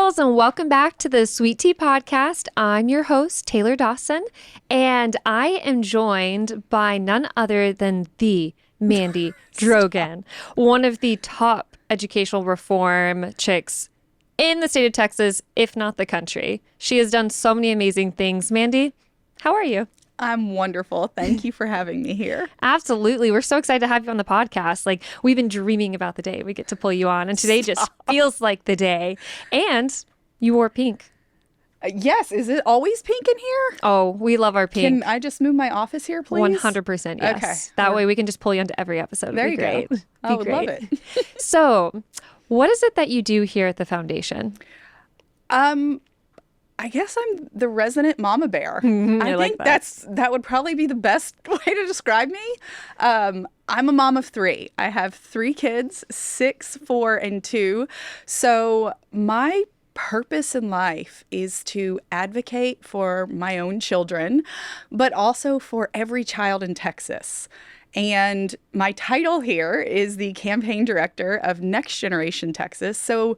girls, and welcome back to the Sweet Tea Podcast. I'm your host, Taylor Dawson, and I am joined by none other than the Mandy Drogin, one of the top educational reform chicks in the state of Texas, if not the country. She has done so many amazing things. Mandy, how are you? I'm wonderful. Thank you for having me here. Absolutely. We're so excited to have you on the podcast. Like, we've been dreaming about the day we get to pull you on, and today just feels like the day. And you wore pink. Yes. Is it always pink in here? Oh, we love our pink. Can I just move my office here, please? 100% yes. Okay. That way we can just pull you onto every episode. There It'd be you great. go. I Be would great. love it. So, what is it that you do here at the foundation? I guess I'm the resident mama bear. I I like think that. that would probably be the best way to describe me. I'm a mom of three. I have three kids, 6, 4, and 2. So my purpose in life is to advocate for my own children, but also for every child in Texas. And my title here is the campaign director of Next Generation Texas. So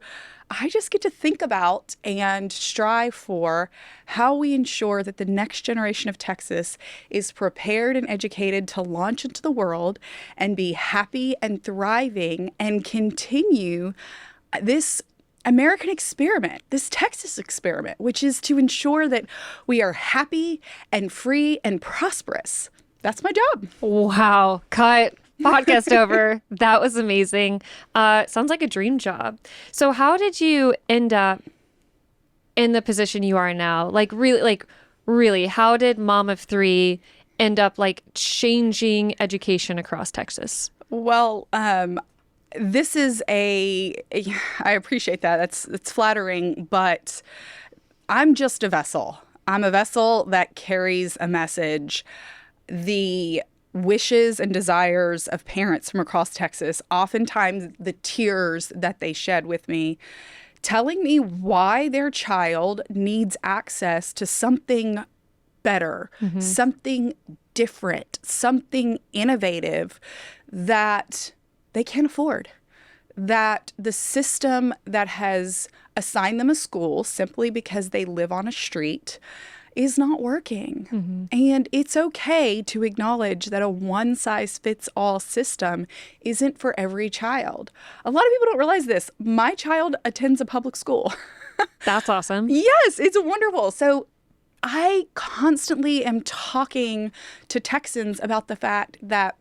I just get to think about and strive for how we ensure that the next generation of Texas is prepared and educated to launch into the world and be happy and thriving and continue this American experiment, this Texas experiment, which is to ensure that we are happy and free and prosperous. That's my job. Wow. Cut. Podcast over. That was amazing. Sounds like a dream job. So how did you end up in the position you are now? Really, how did mom of 3 end up changing education across Texas? Well, this is I appreciate that. It's flattering, but I'm just a vessel. I'm a vessel that carries a message. The wishes and desires of parents from across Texas, oftentimes the tears that they shed with me, telling me why their child needs access to something better, something different, something innovative that they can't afford. That the system that has assigned them a school simply because they live on a street is not working. And it's okay to acknowledge that a one-size-fits-all system isn't for every child. A lot of people don't realize this. My child attends a public school. That's awesome. Yes, it's wonderful. So I constantly am talking to Texans about the fact that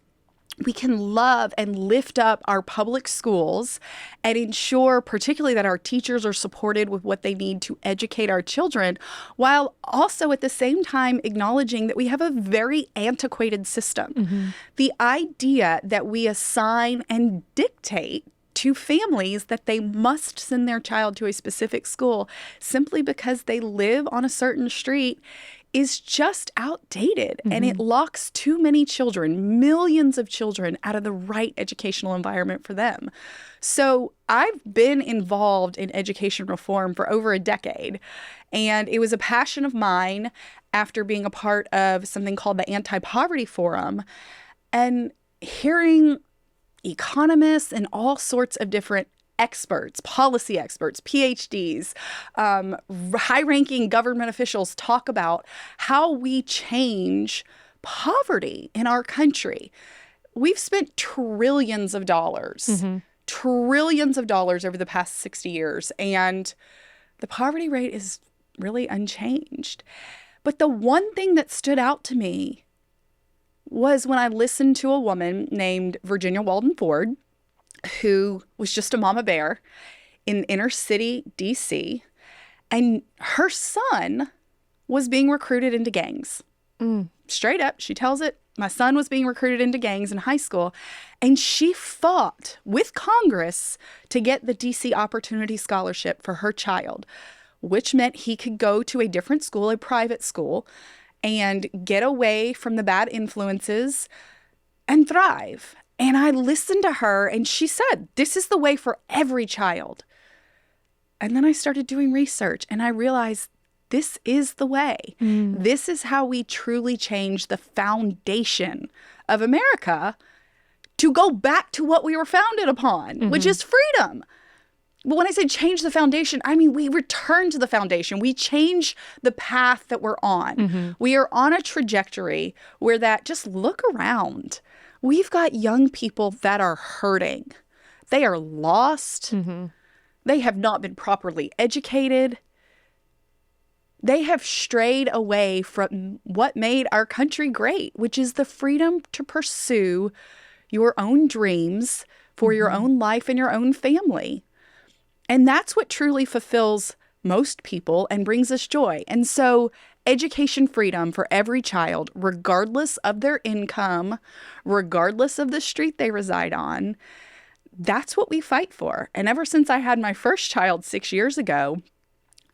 we can love and lift up our public schools and ensure particularly that our teachers are supported with what they need to educate our children, while also at the same time acknowledging that we have a very antiquated system. The idea that we assign and dictate to families that they must send their child to a specific school simply because they live on a certain street is just outdated, and it locks too many children, millions of children, out of the right educational environment for them. So I've been involved in education reform for over a decade, and it was a passion of mine after being a part of something called the Anti-Poverty Forum and hearing economists and all sorts of different experts, policy experts, PhDs, high-ranking government officials talk about how we change poverty in our country. We've spent trillions of dollars over the past 60 years, and the poverty rate is really unchanged. But the one thing that stood out to me was when I listened to a woman named Virginia Walden Ford, who was just a mama bear in inner city DC, and her son was being recruited into gangs. Straight up, she tells it. My son was being recruited into gangs in high school, and she fought with Congress to get the DC Opportunity Scholarship for her child, which meant he could go to a different school, a private school, and get away from the bad influences and thrive. And I listened to her, and she said, this is the way for every child. And then I started doing research, and I realized this is the way. This is how we truly change the foundation of America to go back to what we were founded upon, which is freedom. But when I say change the foundation, I mean we return to the foundation. We change the path that we're on. We are on a trajectory where that, just look around. We've got young people that are hurting. They are lost. They have not been properly educated. They have strayed away from what made our country great, which is the freedom to pursue your own dreams for your own life and your own family. And that's what truly fulfills most people and brings us joy. And so education freedom for every child, regardless of their income, regardless of the street they reside on, that's what we fight for. And ever since I had my first child 6 years ago,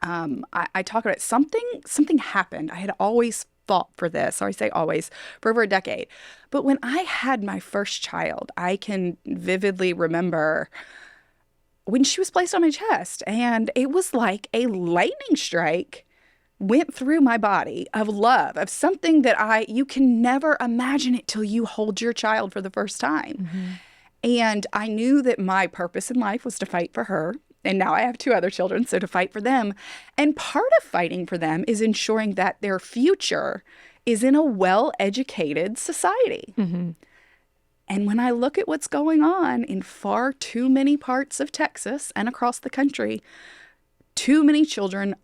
I talk about it. Something happened. I had always fought for this, or I say always, for over a decade. But when I had my first child, I can vividly remember when she was placed on my chest, and it was like a lightning strike went through my body of love, of something that you can never imagine it till you hold your child for the first time. And I knew that my purpose in life was to fight for her. And now I have 2 other children, so to fight for them. And part of fighting for them is ensuring that their future is in a well-educated society. And when I look at what's going on in far too many parts of Texas and across the country, too many children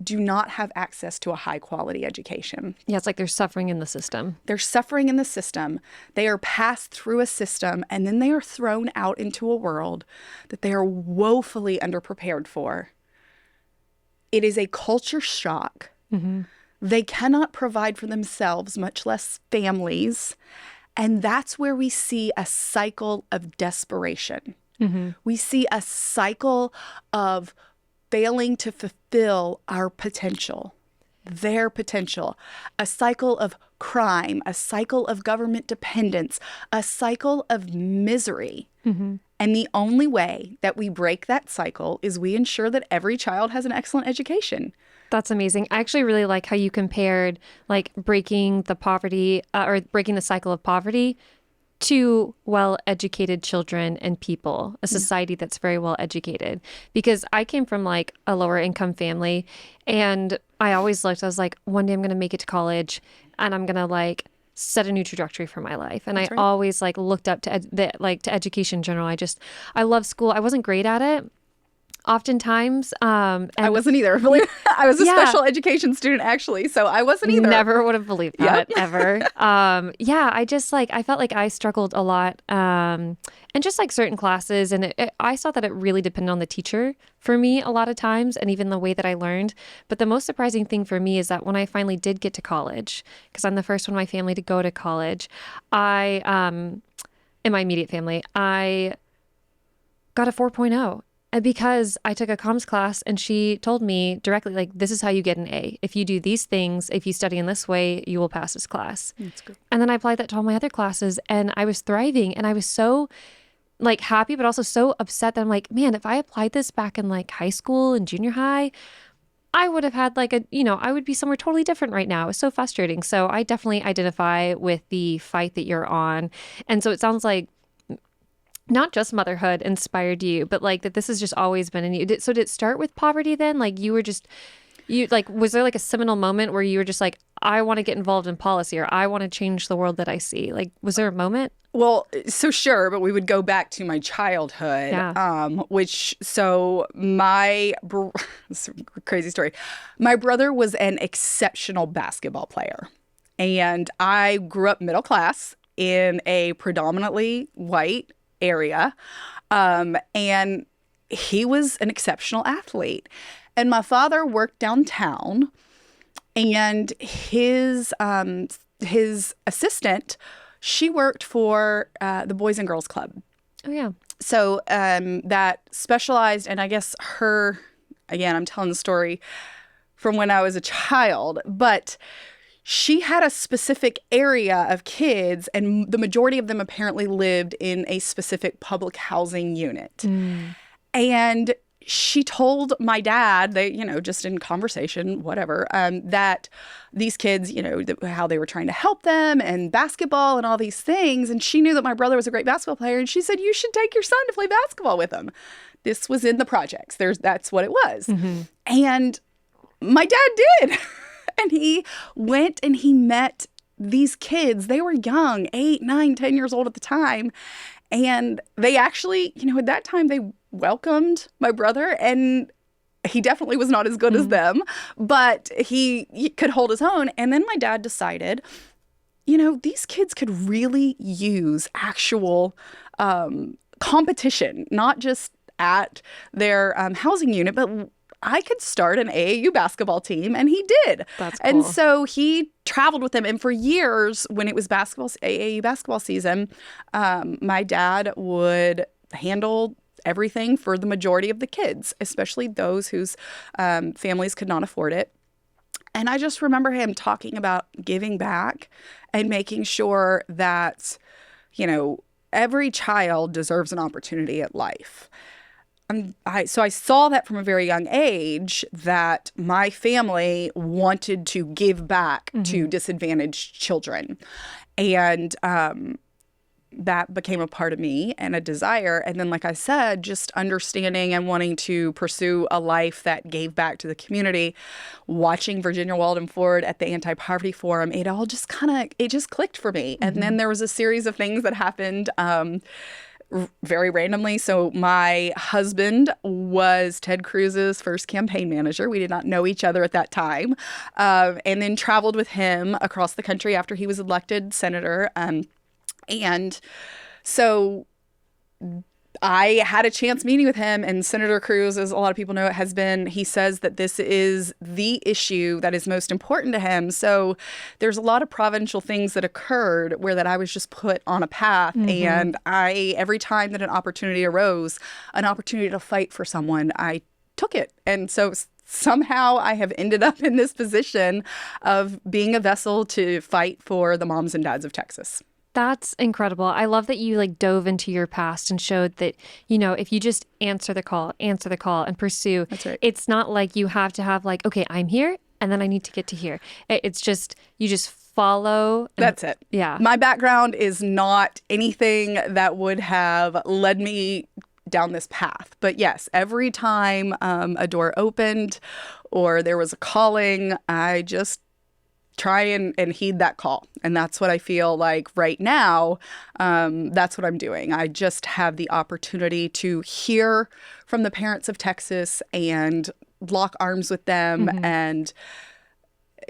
do not have access to a high-quality education. Yeah, it's like they're suffering in the system. They're suffering in the system. They are passed through a system, and then they are thrown out into a world that they are woefully underprepared for. It is a culture shock. They cannot provide for themselves, much less families. And that's where we see a cycle of desperation. We see a cycle of failing to fulfill our potential, their potential, a cycle of crime, a cycle of government dependence, a cycle of misery. And the only way that we break that cycle is we ensure that every child has an excellent education. That's amazing. I actually really like how you compared like breaking the poverty or breaking the cycle of poverty to well-educated children and people, a society that's very well-educated. Because I came from like a lower income family, and I always looked, I was like, one day I'm going to make it to college and I'm going to like set a new trajectory for my life. And I always like looked up to to education in general. I love school. I wasn't great at it. Oftentimes, and I wasn't either. I was a special education student, actually, so I wasn't either. Never would have believed that ever. I felt like I struggled a lot, and just like certain classes, and I saw that it really depended on the teacher for me a lot of times, and even the way that I learned. But the most surprising thing for me is that when I finally did get to college, because I'm the first one in my family to go to college, in my immediate family, I got a 4.0. Because I took a comms class and she told me directly, like, this is how you get an A. If you do these things, if you study in this way, you will pass this class. That's good. And then I applied that to all my other classes, and I was thriving, and I was so like happy, but also so upset that I'm like, man, if I applied this back in like high school and junior high, I would have had like I would be somewhere totally different right now. It was so frustrating. So I definitely identify with the fight that you're on. And so it sounds like not just motherhood inspired you, but like that this has just always been in you. So did it start with poverty then? Like was there like a seminal moment where you were just like, I want to get involved in policy, or I want to change the world that I see? Like, was there a moment? Well, so sure, but we would go back to my childhood, this is a crazy story. My brother was an exceptional basketball player, and I grew up middle class in a predominantly white area, and he was an exceptional athlete. And my father worked downtown, and his assistant, she worked for the Boys and Girls Club. Oh yeah. So that specialized, and I guess I'm telling the story from when I was a child, but she had a specific area of kids, and the majority of them apparently lived in a specific public housing unit. And she told my dad, just in conversation, whatever, that these kids, how they were trying to help them, and basketball and all these things. And she knew that my brother was a great basketball player. And she said, you should take your son to play basketball with him. This was in the projects. That's what it was. And my dad did. And he went and he met these kids. They were young, 8, 9, 10 years old at the time. And they actually, at that time, they welcomed my brother. And he definitely was not as good as them, but he could hold his own. And then my dad decided, these kids could really use actual competition, not just at their housing unit, but I could start an AAU basketball team, and he did. That's cool. And so he traveled with them. And for years, when it was AAU basketball season, my dad would handle everything for the majority of the kids, especially those whose families could not afford it. And I just remember him talking about giving back and making sure that, every child deserves an opportunity at life. So I saw that from a very young age, that my family wanted to give back to disadvantaged children. And that became a part of me and a desire. And then, like I said, just understanding and wanting to pursue a life that gave back to the community, watching Virginia Walden Ford at the Anti-Poverty Forum, it all just it just clicked for me. And then there was a series of things that happened very randomly. So my husband was Ted Cruz's first campaign manager. We did not know each other at that time. And then traveled with him across the country after he was elected senator. And so I had a chance meeting with him, and Senator Cruz, as a lot of people know, he says that this is the issue that is most important to him. So there's a lot of provincial things that occurred where that I was just put on a path. And every time that an opportunity arose, an opportunity to fight for someone, I took it. And so somehow I have ended up in this position of being a vessel to fight for the moms and dads of Texas. That's incredible. I love that you dove into your past and showed that, if you just answer the call and pursue, That's right. It's not like you have to have okay, I'm here and then I need to get to here. It's just, you just follow. That's it. Yeah. My background is not anything that would have led me down this path. But yes, every time a door opened or there was a calling, I just try and heed that call. And that's what I feel like right now. That's what I'm doing. I just have the opportunity to hear from the parents of Texas and lock arms with them and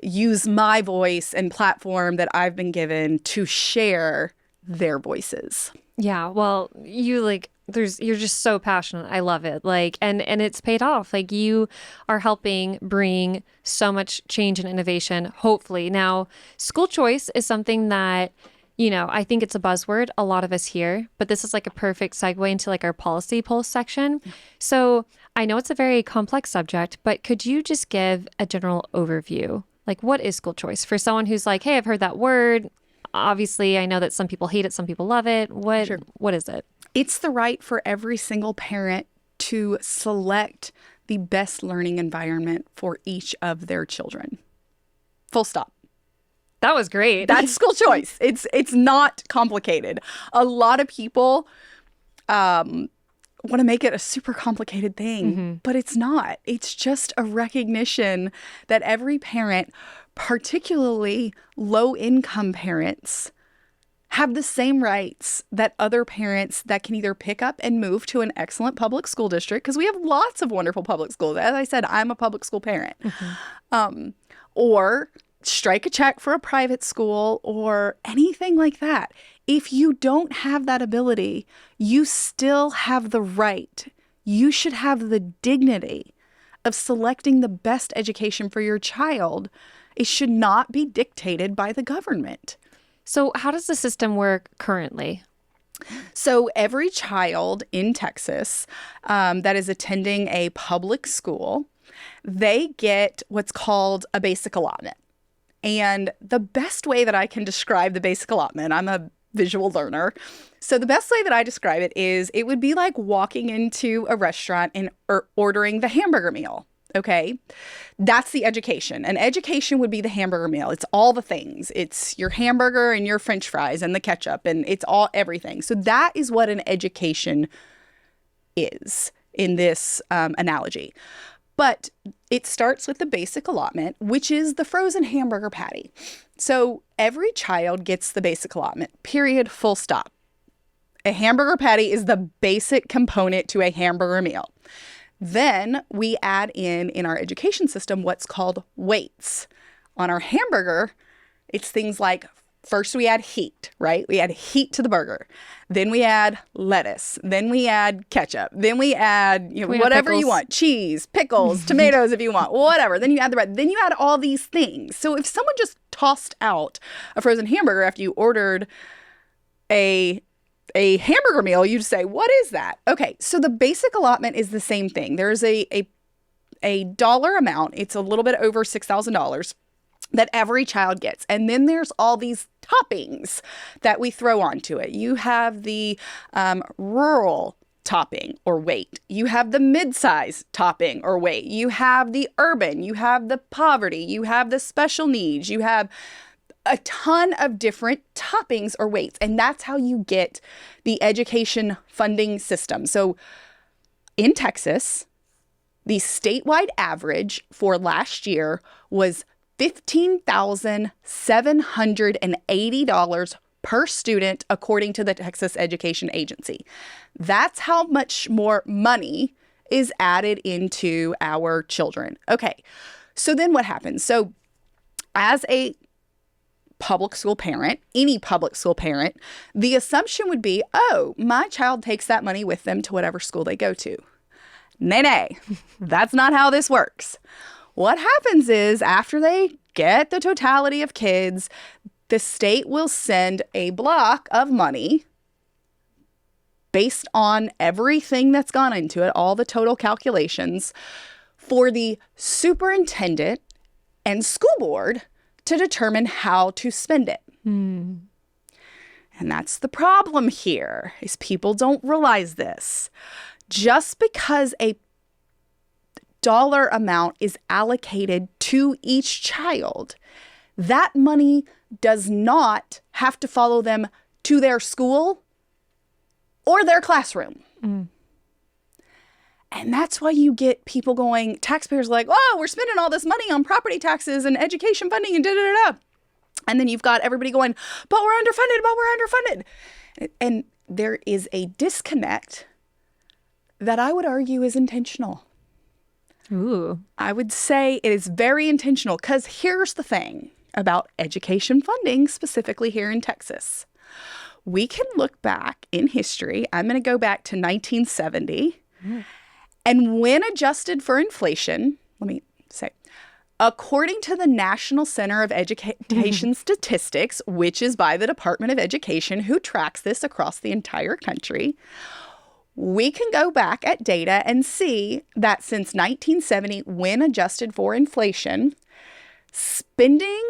use my voice and platform that I've been given to share their voices. Yeah. Well, you're just so passionate. I love it. And it's paid off. You are helping bring so much change and innovation, hopefully. Now, school choice is something that, I think it's a buzzword a lot of us hear, but this is a perfect segue into our policy pulse section. So I know it's a very complex subject, but could you just give a general overview? What is school choice for someone who's hey, I've heard that word. Obviously, I know that some people hate it, some people love it. What is it? It's the right for every single parent to select the best learning environment for each of their children. Full stop. That was great. That's school choice. It's not complicated. A lot of people want to make it a super complicated thing, but it's not. It's just a recognition that every parent, particularly low-income parents, have the same rights that other parents that can either pick up and move to an excellent public school district, because we have lots of wonderful public schools. As I said, I'm a public school parent. Or strike a check for a private school or anything like that. If you don't have that ability, you still have the right. You should have the dignity of selecting the best education for your child. It should not be dictated by the government. So how does the system work currently? So every child in Texas that is attending a public school, they get what's called a basic allotment. And the best way that I can describe the basic allotment, I'm a visual learner. So the best way that I describe it is it would be like walking into a restaurant and ordering the hamburger meal. Okay, that's the education. And education would be the hamburger meal. It's all the things. It's your hamburger and your French fries and the ketchup, and it's all everything. So that is what an education is. in this analogy. But it starts with the basic allotment, which is the frozen hamburger patty. So every child gets the basic allotment, period, full stop. A hamburger patty is the basic component to a hamburger meal. Then we add in our education system what's called weights. On our hamburger, it's things like, first we add heat, right? We add heat to the burger. Then we add lettuce. Then we add ketchup. Then we add whatever you want. Cheese, pickles, tomatoes if you want, whatever. Then you add the bread. Then you add all these things. So if someone just tossed out a frozen hamburger after you ordered a hamburger meal, you'd say, what is that? Okay, so the basic allotment is the same thing. There's a dollar amount. It's a little bit over $6,000 that every child gets. And then there's all these toppings that we throw onto it. You have the rural topping or weight. You have the mid-size topping or weight. You have the urban. You have the poverty. You have the special needs. You have a ton of different toppings or weights. And that's how you get the education funding system. So in Texas, the statewide average for last year was $15,780 per student, according to the Texas Education Agency. That's how much more money is added into our children. Okay, so then what happens? So as a public school parent, any public school parent, the assumption would be, oh, my child takes that money with them to whatever school they go to. Nay, that's not how this works. What happens is after they get the totality of kids, the state will send a block of money based on everything that's gone into it, all the total calculations, for the superintendent and school board to determine how to spend it. And that's the problem here, is people don't realize this. Just because a dollar amount is allocated to each child, that money does not have to follow them to their school or their classroom. And that's why you get people going, taxpayers like, oh, we're spending all this money on property taxes and education funding and da-da-da-da. And then you've got everybody going, but we're underfunded. And there is a disconnect that I would argue is intentional. Ooh. I would say it is very intentional, because here's the thing about education funding, specifically here in Texas. We can look back in history. I'm going to go back to 1970. And when adjusted for inflation, let me say, according to the National Center of Education Statistics, which is by the Department of Education, who tracks this across the entire country, we can go back at data and see that since 1970, when adjusted for inflation, spending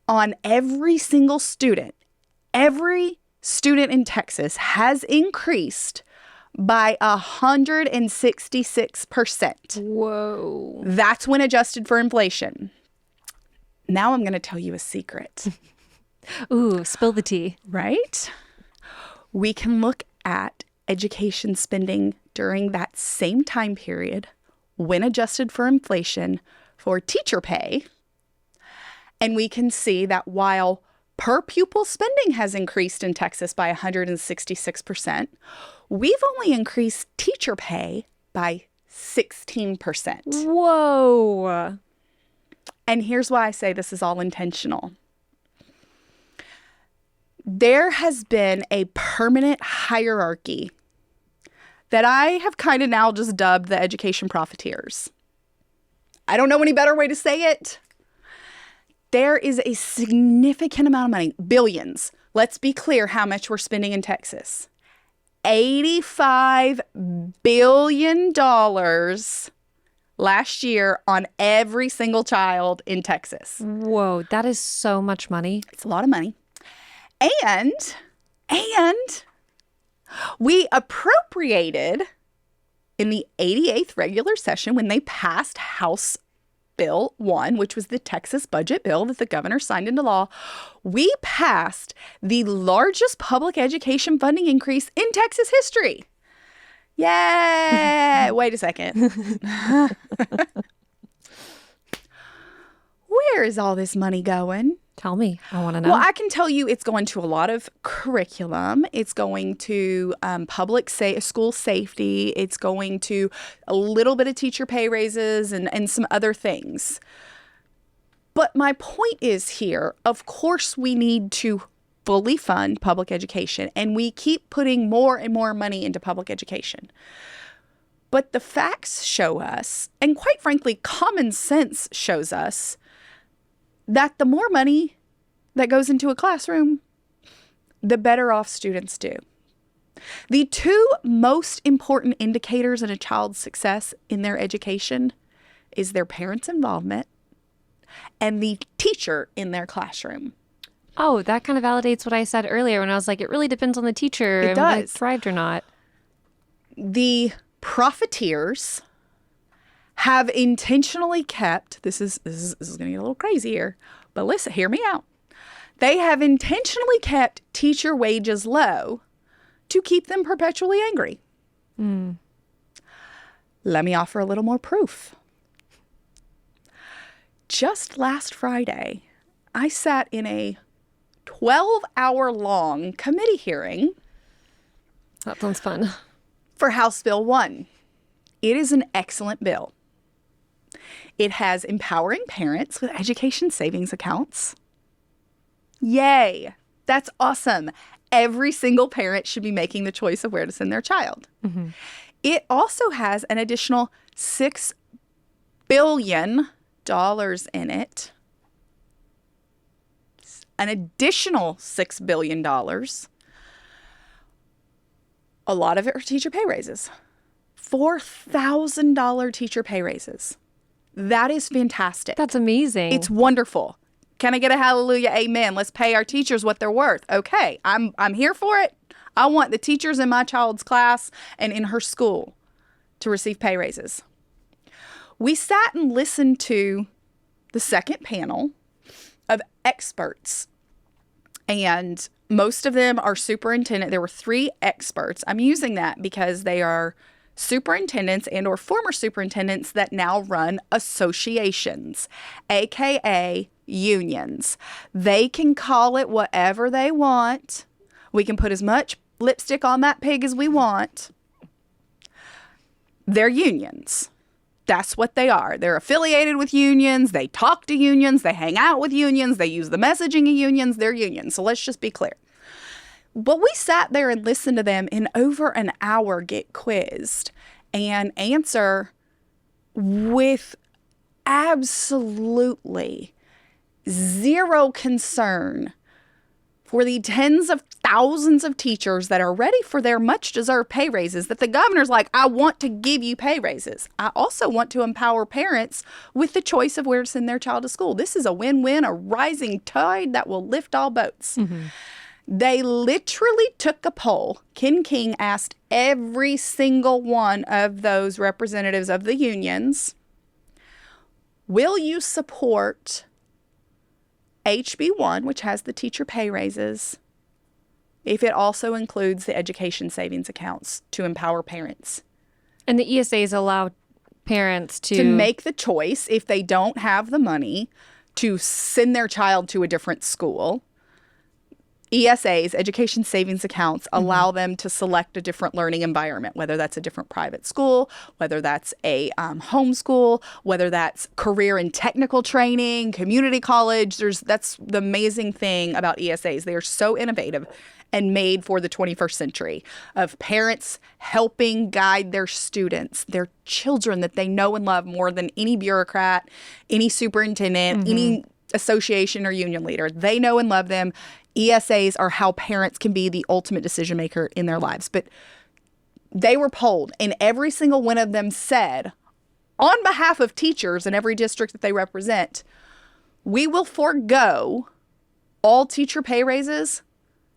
on every single student, every student in Texas has increased by 166%. Whoa. That's when adjusted for inflation. Now I'm going to tell you a secret. Ooh, spill the tea. Right? We can look at education spending during that same time period, when adjusted for inflation, for teacher pay. And we can see that while per pupil spending has increased in Texas by 166%, we've only increased teacher pay by 16%. Whoa. And here's why I say this is all intentional. There has been a permanent hierarchy that I have kind of now just dubbed the education profiteers. I don't know any better way to say it. There is a significant amount of money, billions. Let's be clear how much we're spending in Texas. $85 billion last year on every single child in Texas. Whoa, that is so much money. It's a lot of money. And we appropriated in the 88th regular session when they passed House Bill 1, which was the Texas budget bill that the governor signed into law. We passed the largest public education funding increase in Texas history. Yay! Wait a second. Where is all this money going? Tell me. I want to know. Well, I can tell you it's going to a lot of curriculum. It's going to school safety. It's going to a little bit of teacher pay raises and some other things. But my point is here, of course, we need to fully fund public education, and we keep putting more and more money into public education. But the facts show us, and quite frankly, common sense shows us, that the more money that goes into a classroom, the better off students do. The two most important indicators in a child's success in their education is their parents' involvement and the teacher in their classroom. Oh, that kind of validates what I said earlier when I was like, it really depends on the teacher It and does. whether they thrived or not. The profiteers have intentionally kept, this is going to get a little crazy here, but listen, hear me out. They have intentionally kept teacher wages low to keep them perpetually angry. Let me offer a little more proof. Just last Friday, I sat in a 12-hour-long committee hearing That sounds fun. for House Bill 1. It is an excellent bill. It has empowering parents with education savings accounts. Yay! That's awesome. Every single parent should be making the choice of where to send their child. Mm-hmm. It also has an additional $6 billion in it. An additional $6 billion. A lot of it are teacher pay raises. $4,000 teacher pay raises. That is fantastic. That's amazing. It's wonderful. Can I get a hallelujah, amen? Let's pay our teachers what they're worth. Okay, I'm here for it. I want the teachers in my child's class and in her school to receive pay raises. We sat and listened to the second panel of experts, and most of them are superintendent. There were 3 experts. I'm using that because they are superintendents and or former superintendents that now run associations, aka unions. They can call it whatever they want. We can put as much lipstick on that pig as we want. They're unions. That's what they are. They're affiliated with unions. They talk to unions. They hang out with unions. They use the messaging of unions. They're unions. So let's just be clear. But we sat there and listened to them in over an hour get quizzed and answer with absolutely zero concern for the tens of thousands of teachers that are ready for their much deserved pay raises, that the governor's like, I want to give you pay raises. I also want to empower parents with the choice of where to send their child to school. This is a win-win, a rising tide that will lift all boats. Mm-hmm. They literally took a poll. Ken King asked every single one of those representatives of the unions, will you support HB1, which has the teacher pay raises, if it also includes the education savings accounts to empower parents? And the ESAs allow parents to make the choice, if they don't have the money, to send their child to a different school. ESAs, education savings accounts, allow them to select a different learning environment, whether that's a different private school, whether that's a homeschool, whether that's career and technical training, community college. That's the amazing thing about ESAs. They are so innovative and made for the 21st century of parents helping guide their students, their children that they know and love more than any bureaucrat, any superintendent, any association or union leader. They know and love them. ESAs are how parents can be the ultimate decision maker in their lives. But they were polled, and every single one of them said, on behalf of teachers in every district that they represent, we will forego all teacher pay raises.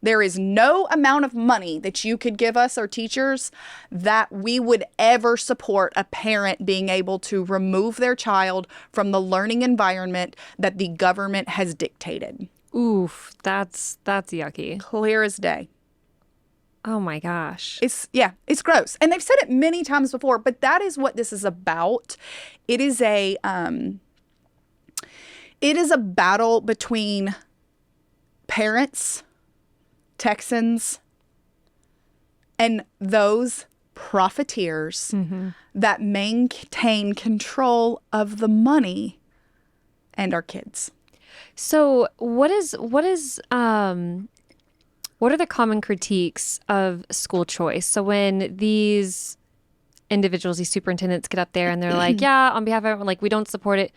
There is no amount of money that you could give us, our teachers, that we would ever support a parent being able to remove their child from the learning environment that the government has dictated. Oof, that's yucky. Clear as day. Oh my gosh. It's gross. And they've said it many times before, but that is what this is about. It is a battle between parents, Texans, and those profiteers that maintain control of the money and our kids. So what are the common critiques of school choice? So when these individuals, these superintendents get up there and they're like, yeah, on behalf of everyone, like, we don't support it.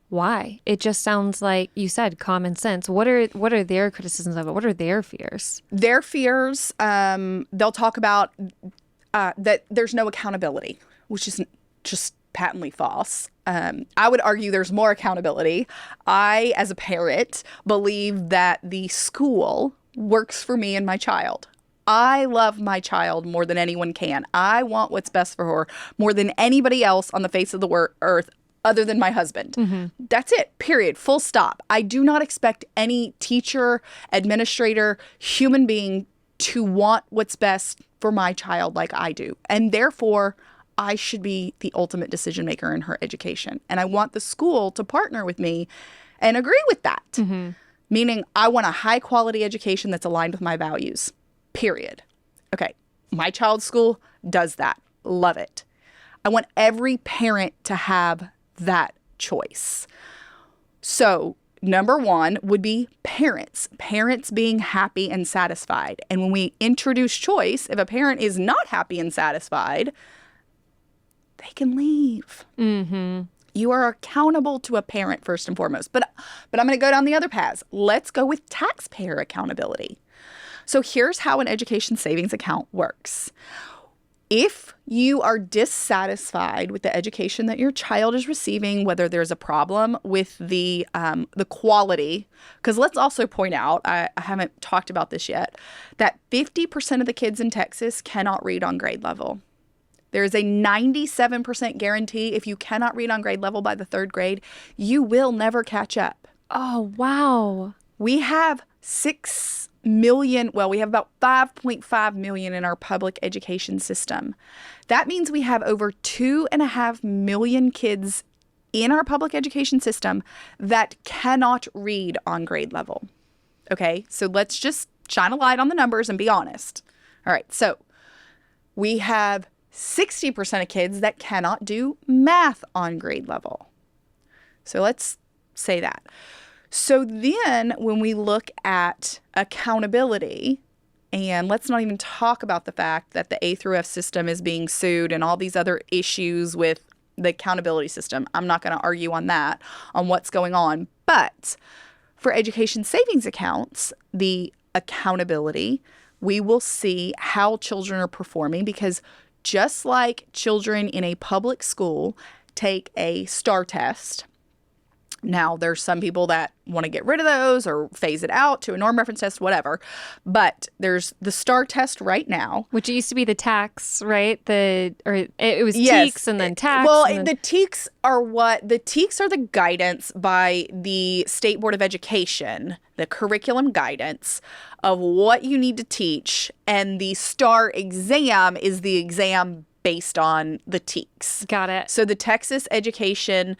Why? It just sounds like you said common sense. What are their criticisms of it? What are their fears? Their fears, they'll talk about that there's no accountability, which is just patently false. I would argue there's more accountability. I, as a parent, believe that the school works for me and my child. I love my child more than anyone can. I want what's best for her more than anybody else on the face of the earth other than my husband. That's it, period, full stop. I do not expect any teacher, administrator, human being to want what's best for my child like I do. And therefore, I should be the ultimate decision maker in her education. And I want the school to partner with me and agree with that. Meaning I want a high quality education that's aligned with my values, period. Okay, my child's school does that. Love it. I want every parent to have that choice. So number one would be parents being happy and satisfied. And when we introduce choice, if a parent is not happy and satisfied, they can leave. You are accountable to a parent first and foremost. But I'm going to go down the other paths. Let's go with taxpayer accountability. So here's how an education savings account works. If you are dissatisfied with the education that your child is receiving, whether there's a problem with the quality, because let's also point out, I haven't talked about this yet, that 50% of the kids in Texas cannot read on grade level. There is a 97% guarantee if you cannot read on grade level by the third grade, you will never catch up. Oh, wow. We have 6 million, well, we have about 5.5 million in our public education system. That means we have over 2.5 million kids in our public education system that cannot read on grade level. Okay, so let's just shine a light on the numbers and be honest. All right, so we have 60% of kids that cannot do math on grade level. So let's say that. So then when we look at accountability, and let's not even talk about the fact that the A through F system is being sued and all these other issues with the accountability system. I'm not going to argue on that, on what's going on. But for education savings accounts, the accountability, we will see how children are performing, because just like children in a public school take a STAR test. Now, there's some people that want to get rid of those or phase it out to a norm reference test, whatever. But there's the STAR test right now. Which used to be the TAKS, right? It was TEKS and then TAKS. Well, the TEKS are the TEKS are the guidance by the State Board of Education, the curriculum guidance of what you need to teach. And the STAR exam is the exam based on the TEKS. Got it. So the Texas Education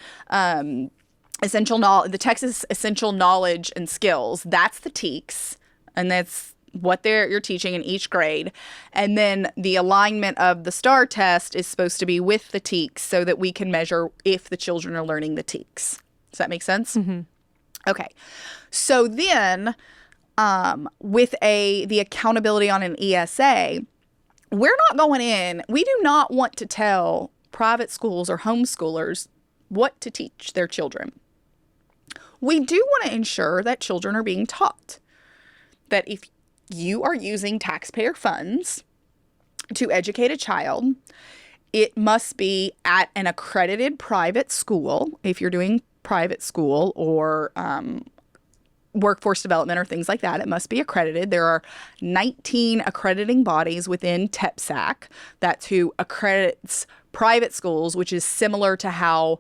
the Texas Essential Knowledge and Skills, that's the TEKS, and that's what you're teaching in each grade. And then the alignment of the STAR test is supposed to be with the TEKS so that we can measure if the children are learning the TEKS. Does that make sense? Okay. So then with the accountability on an ESA, we're not going in. We do not want to tell private schools or homeschoolers what to teach their children. We do want to ensure that children are being taught that if you are using taxpayer funds to educate a child, it must be at an accredited private school. If you're doing private school or workforce development or things like that, it must be accredited. There are 19 accrediting bodies within TEPSAC. That's who accredits private schools, which is similar to how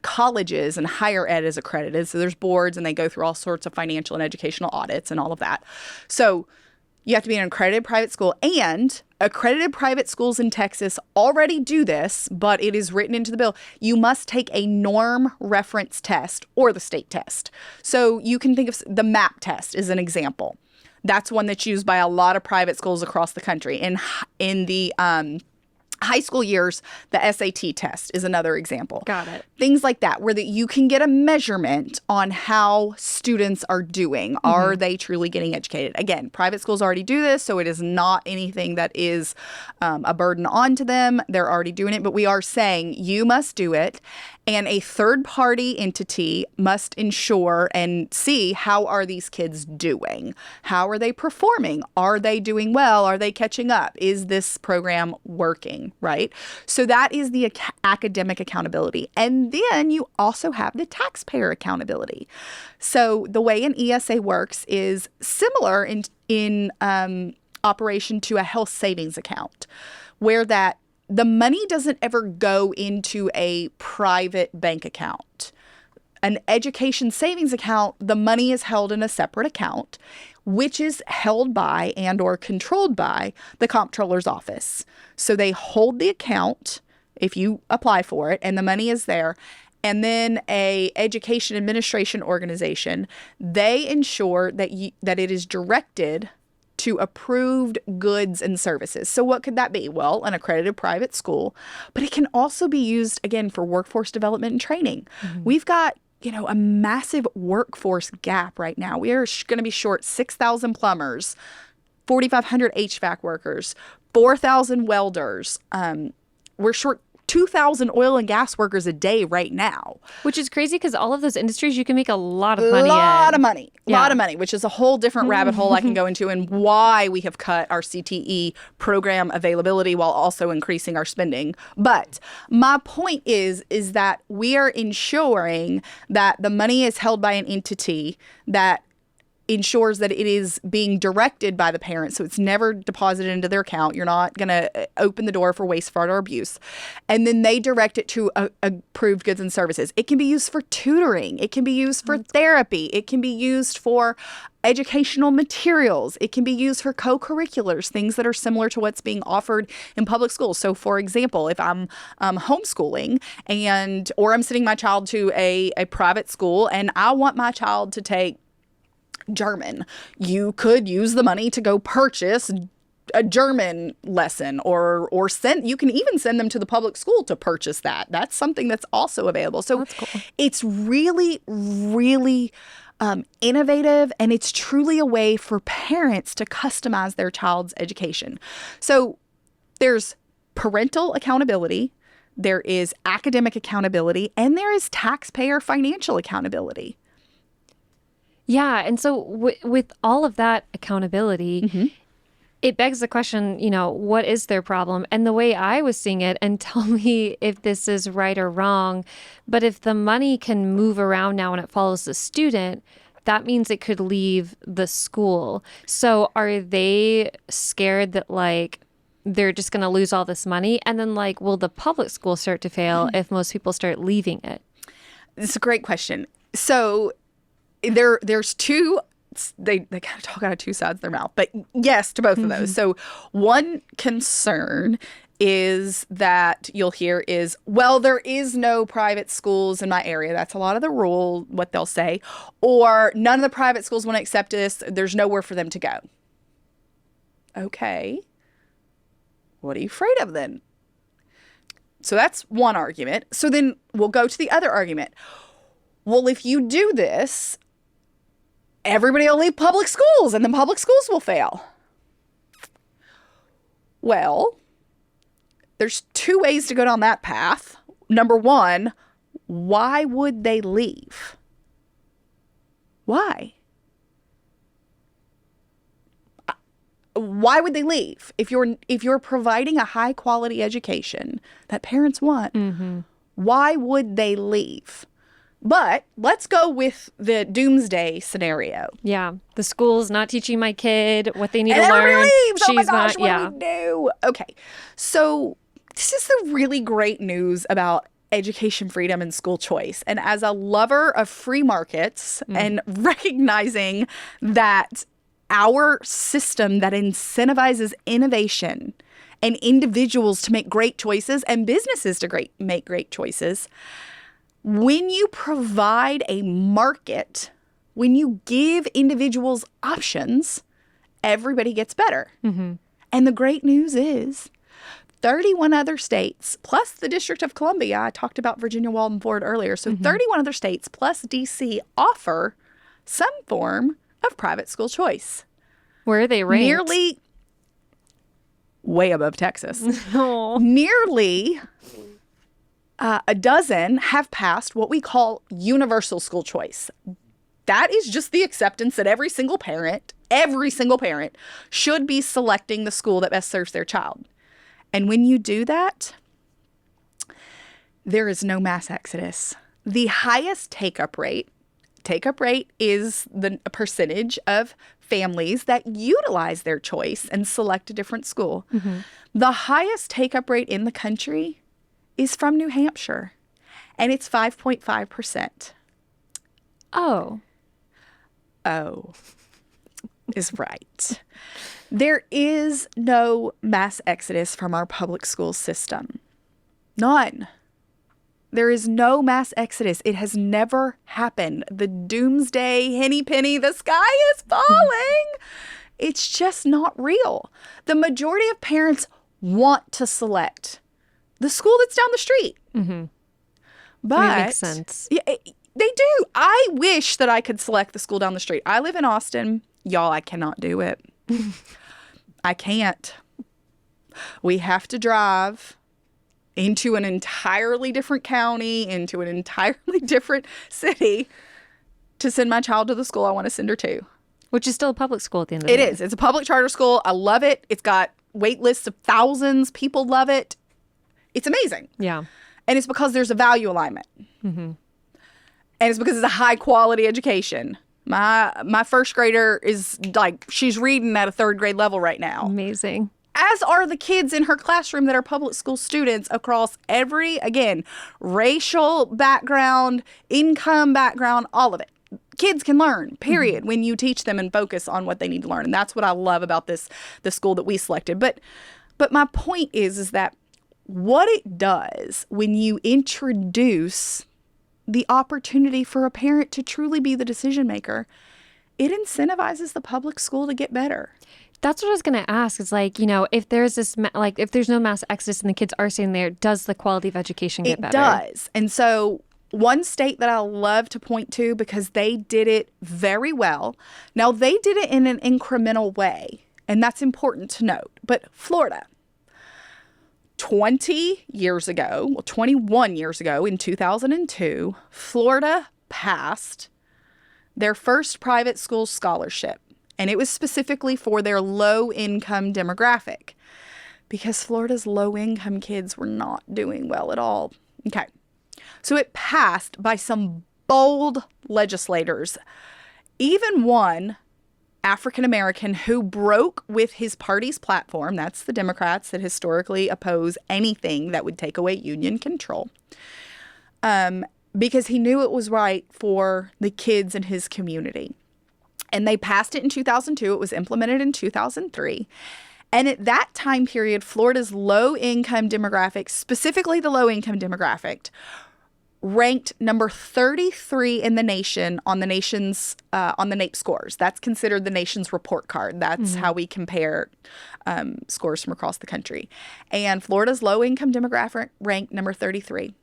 colleges and higher ed is accredited. So there's boards and they go through all sorts of financial and educational audits and all of that. So You have to be an accredited private school, and accredited private schools in Texas already do this, but it is written into the bill. You must take a norm reference test or the state test. So you can think of the MAP test as an example. That's one that's used by a lot of private schools across the country. In the high school years, the SAT test is another example. Got it. Things like that, where you can get a measurement on how students are doing. Are they truly getting educated? Again, private schools already do this, so it is not anything that is a burden onto them. They're already doing it, but we are saying you must do it, and a third-party entity must ensure and see how are these kids doing? How are they performing? Are they doing well? Are they catching up? Is this program working? Right? So that is the academic accountability. And then you also have the taxpayer accountability. So the way an ESA works is similar in operation to a health savings account, where that the money doesn't ever go into a private bank account. An education savings account, the money is held in a separate account, which is held by and or controlled by the comptroller's office. So they hold the account if you apply for it, and the money is there. And then a education administration organization, they ensure that that it is directed to approved goods and services. So what could that be? Well, an accredited private school, but it can also be used, again, for workforce development and training. We've got a massive workforce gap right now. We are going to be short 6,000 plumbers, 4,500 HVAC workers, 4,000 welders. We're short 2,000 oil and gas workers a day right now. Which is crazy because all of those industries you can make a lot of money lot in. Lot of money, which is a whole different rabbit hole I can go into, and why we have cut our CTE program availability while also increasing our spending. But my point is that we are ensuring that the money is held by an entity that ensures that it is being directed by the parents, so it's never deposited into their account. You're not going to open the door for waste, fraud, or abuse. And then they direct it to approved goods and services. It can be used for tutoring. It can be used for therapy. It can be used for educational materials. It can be used for co-curriculars, things that are similar to what's being offered in public schools. So, for example, if I'm homeschooling or I'm sending my child to a private school and I want my child to take German, you could use the money to go purchase a German lesson or you can even send them to the public school to purchase that. That's something that's also available. So That's cool. It's really, really innovative, and it's truly a way for parents to customize their child's education. So there's parental accountability, there is academic accountability, and there is taxpayer financial accountability. Yeah. And so with all of that accountability, it begs the question, what is their problem? And the way I was seeing it, and tell me if this is right or wrong, but if the money can move around now and it follows the student, that means it could leave the school. So are they scared that they're just going to lose all this money? And then will the public school start to fail if most people start leaving it? It's a great question. So there's two, they kind of talk out of two sides of their mouth, but yes to both of those. So one concern is that you'll hear is, well, there is no private schools in my area. That's a lot of the rule, what they'll say. Or none of the private schools want to accept this. There's nowhere for them to go. Okay. What are you afraid of then? So that's one argument. So then we'll go to the other argument. Well, if you do this, everybody will leave public schools and then public schools will fail. Well, there's two ways to go down that path. Number one, why would they leave? Why? Why would they leave? If you're providing a high quality education that parents want, why would they leave? But let's go with the doomsday scenario. Yeah. The school's not teaching my kid what they need And to everybody learn. leaves. Oh my She's gosh, not, what do we do? Okay. So this is the really great news about education freedom and school choice. And as a lover of free markets and recognizing that our system that incentivizes innovation and individuals to make great choices and businesses to make great choices, when you provide a market, when you give individuals options, everybody gets better. Mm-hmm. And the great news is 31 other states, plus the District of Columbia, I talked about Virginia, Walden, Ford earlier, so 31 other states plus D.C. offer some form of private school choice. Where are they ranked? Nearly way above Texas. Oh. Nearly a dozen have passed what we call universal school choice. That is just the acceptance that every single parent should be selecting the school that best serves their child. And when you do that, there is no mass exodus. The highest take-up rate is the percentage of families that utilize their choice and select a different school. Mm-hmm. The highest take-up rate in the country is from New Hampshire, and it's 5.5%. Oh is right. There is no mass exodus from our public school system. None. There is no mass exodus. It has never happened. The doomsday henny penny, the sky is falling. It's just not real. The majority of parents want to select the school that's down the street. Mm-hmm. But that makes sense. Yeah, they do. I wish that I could select the school down the street. I live in Austin. Y'all, I cannot do it. I can't. We have to drive into an entirely different county, into an entirely different city to send my child to the school I want to send her to. Which is still a public school at the end of the day. It is. It's a public charter school. I love it. It's got wait lists of thousands. People love it. It's amazing. Yeah. And it's because there's a value alignment. Mm-hmm. And it's because it's a high quality education. My first grader is like, she's reading at a third grade level right now. Amazing. As are the kids in her classroom that are public school students across every, again, racial background, income background, all of it. Kids can learn, period, when you teach them and focus on what they need to learn. And that's what I love about the school that we selected. But my point is that what it does when you introduce the opportunity for a parent to truly be the decision maker, it incentivizes the public school to get better. That's what I was going to ask. Is like, if there's if there's no mass exodus and the kids are staying there, does the quality of education get better? It does. And so one state that I love to point to because they did it very well. Now, they did it in an incremental way, and that's important to note. But Florida, 21 years ago, in 2002, Florida passed their first private school scholarship. And it was specifically for their low-income demographic because Florida's low-income kids were not doing well at all. Okay. So it passed by some bold legislators, even one African-American who broke with his party's platform. That's the Democrats that historically oppose anything that would take away union control. Because he knew it was right for the kids in his community. And they passed it in 2002. It was implemented in 2003. And at that time period, Florida's low-income demographic, specifically the low-income demographic, ranked number 33 in the nation on the nation's on the NAEP scores. That's considered the nation's report card. That's how we compare scores from across the country. And Florida's low-income demographic ranked number 33.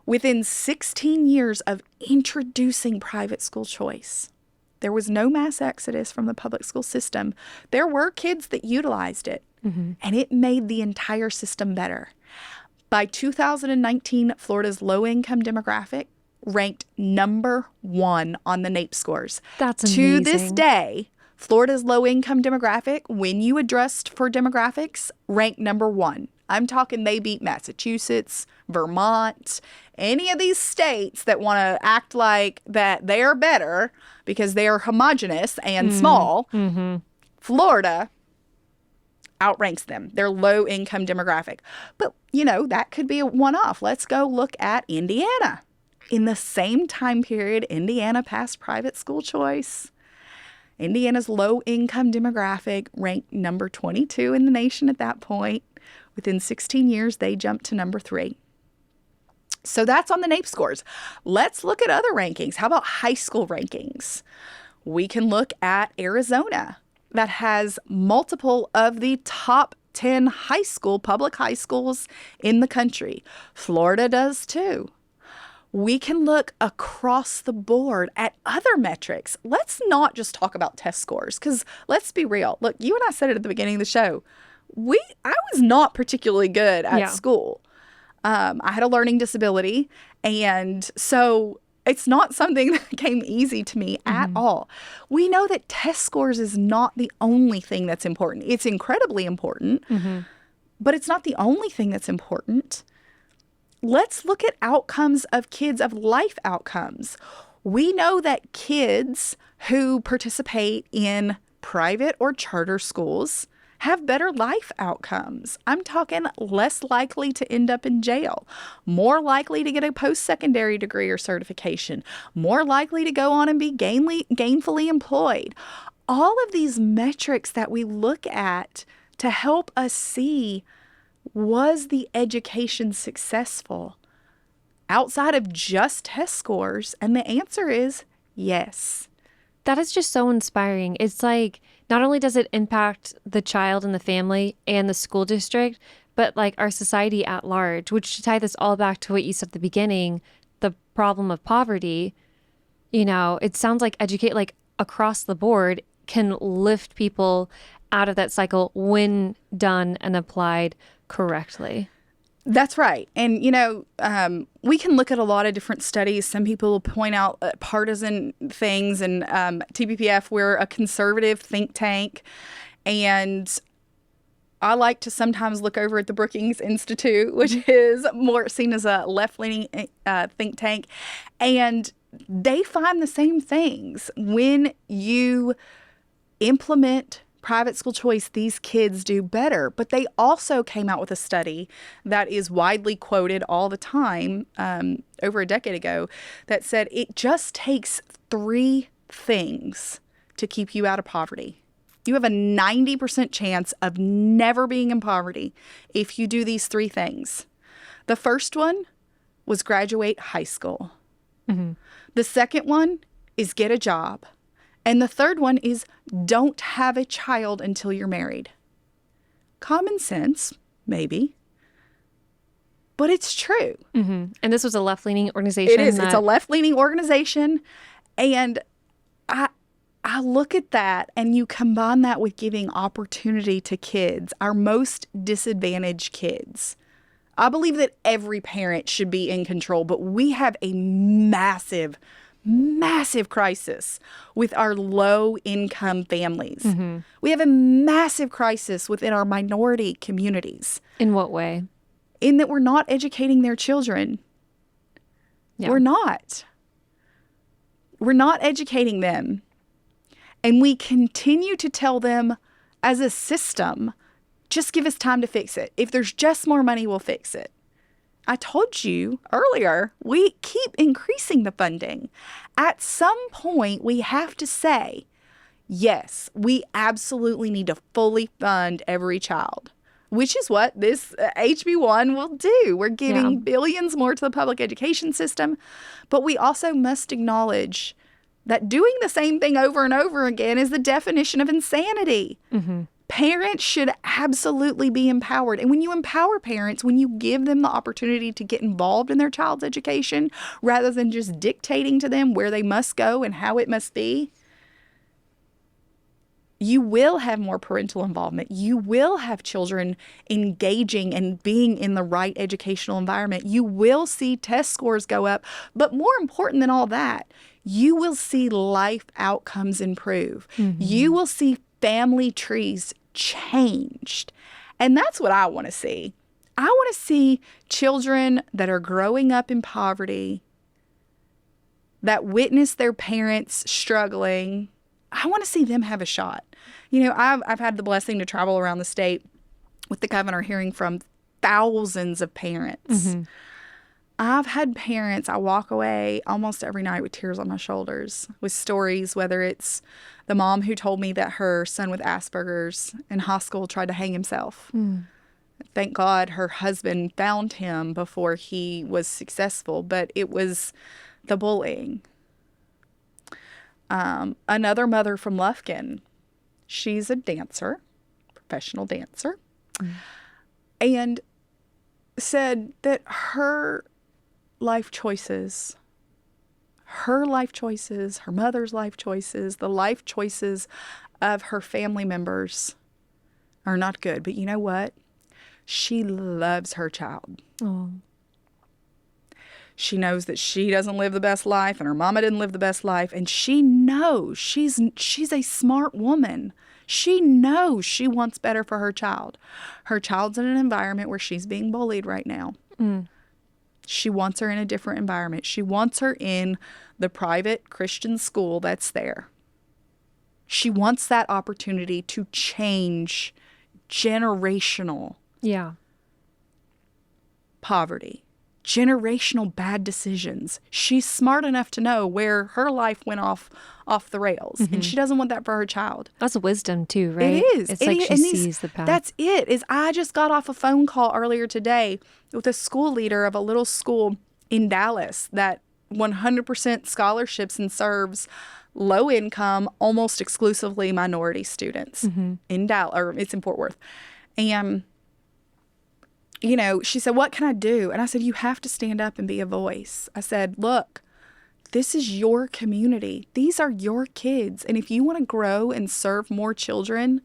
Within 16 years of introducing private school choice, there was no mass exodus from the public school system. There were kids that utilized it, and it made the entire system better. By 2019, Florida's low-income demographic ranked number 1 on the NAEP scores. That's amazing. To this day, Florida's low-income demographic, when you adjust for demographics, ranked number 1. I'm talking they beat Massachusetts, Vermont, any of these states that want to act like that they are better because they are homogenous and small. Florida outranks them, their low-income demographic. But, that could be a one-off. Let's go look at Indiana. In the same time period, Indiana passed private school choice. Indiana's low-income demographic ranked number 22 in the nation at that point. Within 16 years, they jumped to number 3. So that's on the NAEP scores. Let's look at other rankings. How about high school rankings? We can look at Arizona, that has multiple of the top 10 public high schools in the country. Florida does too. We can look across the board at other metrics. Let's not just talk about test scores, because let's be real. Look, you and I said it at the beginning of the show. I was not particularly good at school. I had a learning disability, and so it's not something that came easy to me at all. We know that test scores is not the only thing that's important. It's incredibly important, but it's not the only thing that's important. Let's look at outcomes of kids, of life outcomes. We know that kids who participate in private or charter schools have better life outcomes. I'm talking less likely to end up in jail, more likely to get a post-secondary degree or certification, more likely to go on and be gainfully employed. All of these metrics that we look at to help us see, was the education successful outside of just test scores? And the answer is yes. That is just so inspiring. It's like, not only does it impact the child and the family and the school district, but like our society at large, which, to tie this all back to what you said at the beginning, the problem of poverty, it sounds like educate, like across the board, can lift people out of that cycle when done and applied correctly. That's right. And, we can look at a lot of different studies. Some people will point out partisan things, and TPPF, we're a conservative think tank. And I like to sometimes look over at the Brookings Institute, which is more seen as a left-leaning think tank. And they find the same things. When you implement private school choice, these kids do better. But they also came out with a study that is widely quoted all the time, over a decade ago, that said it just takes 3 things to keep you out of poverty. You have a 90% chance of never being in poverty if you do these 3 things. The first one was graduate high school. The second one is get a job. And the third one is don't have a child until you're married. Common sense, maybe. But it's true. And this was a left-leaning organization. It is. It's a left-leaning organization. And I look at that, and you combine that with giving opportunity to kids, our most disadvantaged kids. I believe that every parent should be in control, but we have a massive crisis with our low-income families. We have a massive crisis within our minority communities. In what way? In that we're not educating their children. Yeah. We're not. We're not educating them. And we continue to tell them as a system, just give us time to fix it. If there's just more money, we'll fix it. I told you earlier, we keep increasing the funding. At some point, we have to say, yes, we absolutely need to fully fund every child, which is what this HB1 will do. We're giving billions more to the public education system, but we also must acknowledge that doing the same thing over and over again is the definition of insanity. Parents should absolutely be empowered. And when you empower parents, when you give them the opportunity to get involved in their child's education, rather than just dictating to them where they must go and how it must be, you will have more parental involvement. You will have children engaging and being in the right educational environment. You will see test scores go up. But more important than all that, you will see life outcomes improve. You will see family trees changed. And that's what I want to see. I want to see children that are growing up in poverty, that witness their parents struggling. I want to see them have a shot. I've had the blessing to travel around the state with the governor, hearing from thousands of parents. I've had parents, I walk away almost every night with tears on my shoulders with stories, whether it's the mom who told me that her son with Asperger's in high school tried to hang himself. Thank God her husband found him before he was successful, but it was the bullying. Another mother from Lufkin, she's a dancer, professional dancer, and said that her life choices, her mother's life choices, the life choices of her family members are not good. But you know what? She loves her child. Oh. She knows that she doesn't live the best life and her mama didn't live the best life. And she knows she's a smart woman. She knows she wants better for her child. Her child's in an environment where she's being bullied right now. She wants her in a different environment. She wants her in the private Christian school that's there. She wants that opportunity to change generational poverty, generational bad decisions. She's smart enough to know where her life went off the rails, and she doesn't want that for her child. That's wisdom too, right? It is. It's like she sees the path. That's it. I just got off a phone call earlier today with a school leader of a little school in Dallas that 100% scholarships and serves low income, almost exclusively minority students in Dallas, or it's in Fort Worth. And, you know, she said, what can I do? And I said, you have to stand up and be a voice. I said, look, this is your community. These are your kids. And if you want to grow and serve more children,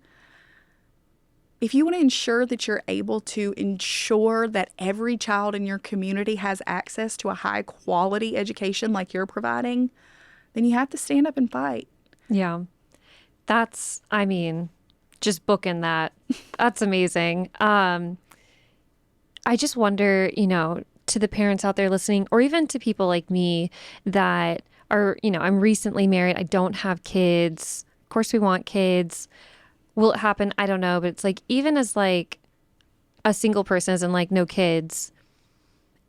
if you want to ensure that you're able to ensure that every child in your community has access to a high quality education like you're providing, then you have to stand up and fight. Yeah. That's, I mean, just booking that. That's amazing. I just wonder, you know, to the parents out there listening, or even to people like me that are, you know, I'm recently married. I don't have kids. Of course we want kids. Will it happen? I don't know. But it's like, even as like a single person, as in like no kids,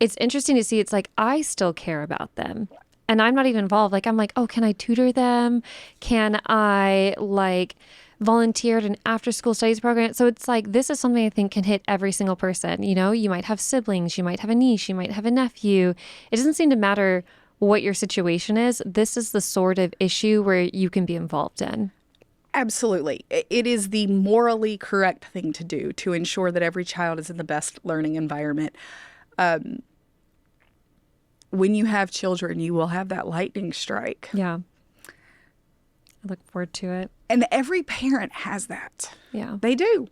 it's interesting to see. It's like, I still care about them. And I'm not even involved. Like, I'm like, oh, can I tutor them? Can I like volunteer at an after school studies program? So it's like, this is something I think can hit every single person. You know, you might have siblings, you might have a niece, you might have a nephew. It doesn't seem to matter what your situation is. This is the sort of issue where you can be involved in. Absolutely. It is the morally correct thing to do to ensure that every child is in the best learning environment. When you have children, you will have that lightning strike. Yeah. I look forward to it. And every parent has that. Yeah. They do.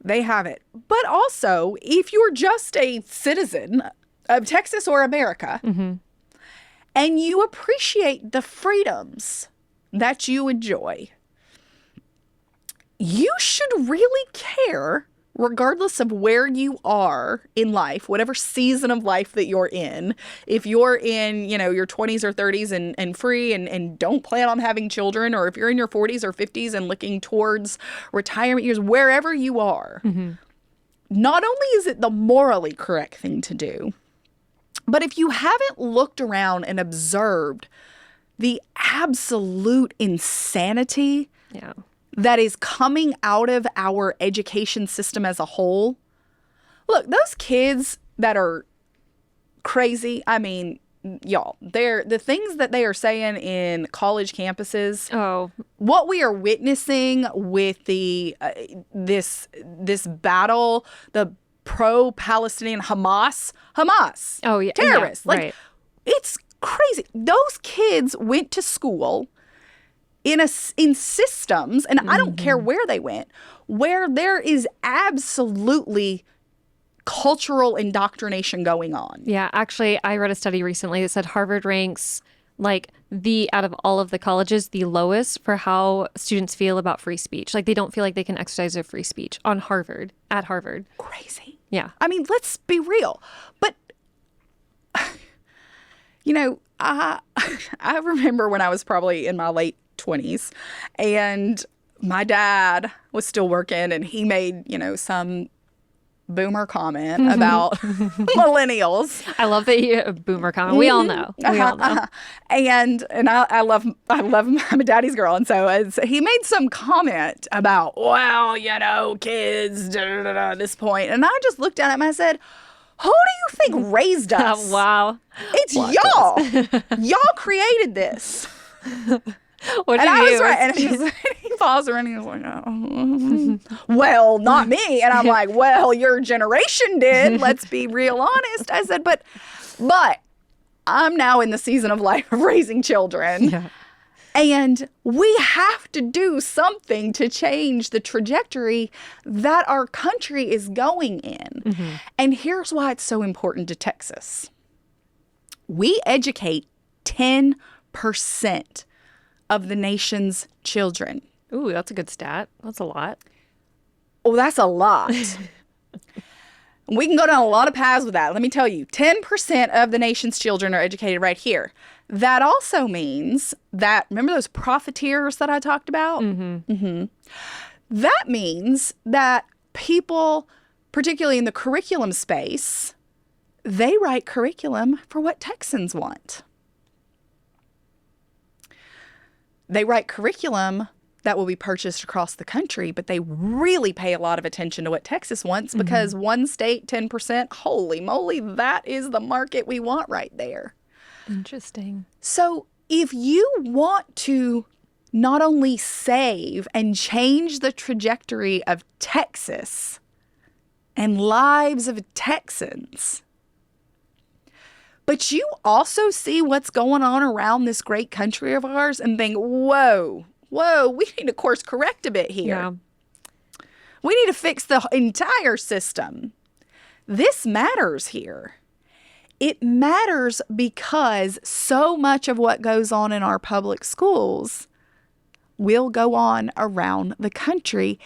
They have it. But also, if you're just a citizen of Texas or America, and you appreciate the freedoms that you enjoy, you should really care, regardless of where you are in life, whatever season of life that you're in. If you're in, you know, your 20s or 30s and free and don't plan on having children, or if you're in your 40s or 50s and looking towards retirement years, wherever you are, not only is it the morally correct thing to do, but if you haven't looked around and observed the absolute insanity that is coming out of our education system as a whole. Look, those kids that are crazy, I mean, y'all, the things that they are saying in college campuses. Oh, what we are witnessing with the this battle, the pro-Palestinian Hamas. Oh, yeah. Terrorists. Yeah, like, right. It's crazy. Those kids went to school in systems, and I don't care where they went, where there is absolutely cultural indoctrination going on. Yeah, actually, I read a study recently that said Harvard ranks like out of all of the colleges, the lowest for how students feel about free speech. Like, they don't feel like they can exercise their free speech at Harvard. Crazy. Yeah. I mean, let's be real. But, you know, I remember when I was probably in my late 20s and my dad was still working, and he made, you know, some boomer comment about millennials. I love that you boomer comment. We all know. We all know. And I love I'm a daddy's girl, and so he made some comment about, well, kids at this point, and I just looked at him and I said, who do you think raised us? Wow. It's y'all. Y'all created this. What And do I you was right. And he paused and he was like, oh. Well, not me. And I'm like, well, your generation did. Let's be real honest. I said, but I'm now in the season of life of raising children. Yeah. And we have to do something to change the trajectory that our country is going in. Mm-hmm. And here's why it's so important to Texas. We educate 10% of the nation's children. Ooh, that's a good stat. That's a lot. Oh, that's a lot. We can go down a lot of paths with that. Let me tell you, 10% of the nation's children are educated right here. That also means that, remember those profiteers that I talked about? Mm-hmm. Mm-hmm. That means that people, particularly in the curriculum space, they write curriculum for what Texans want. They write curriculum that will be purchased across the country, but they really pay a lot of attention to what Texas wants because one state, 10%, holy moly, that is the market we want right there. Interesting. So if you want to not only save and change the trajectory of Texas and lives of Texans, but you also see what's going on around this great country of ours and think, whoa, we need to course correct a bit here. Yeah. We need to fix the entire system. This matters here. It matters because so much of what goes on in our public schools will go on around the country